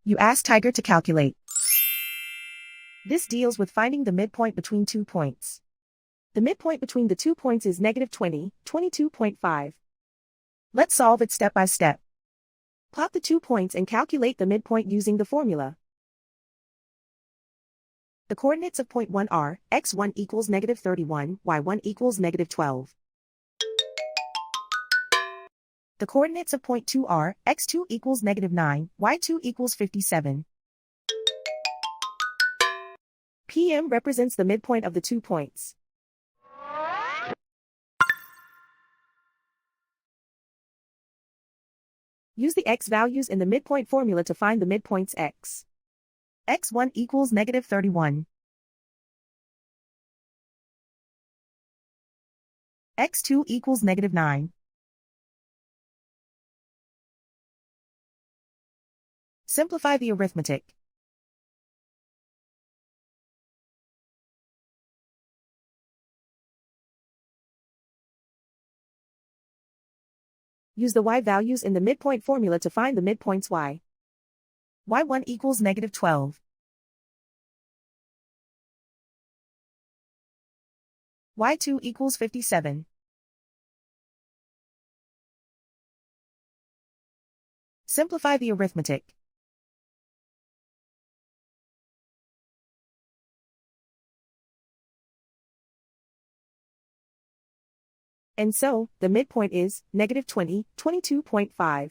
You ask Tiger to calculate. This deals with finding the midpoint between 2 points. The midpoint between the 2 points is -20, 22.5. Let's solve it step by step. Plot the 2 points and calculate the midpoint using the formula. The coordinates of point 1 are, x1 equals -31, y1 equals -12. The coordinates of point 2 are, x2 equals -9, y2 equals 57. PM represents the midpoint of the 2 points. Use the x values in the midpoint formula to find the midpoints x. x1 equals -31. x2 equals -9. Simplify the arithmetic. Use the y values in the midpoint formula to find the midpoints y. y1 equals -12. y2 equals 57. Simplify the arithmetic. And so, the midpoint is -20, 22.5.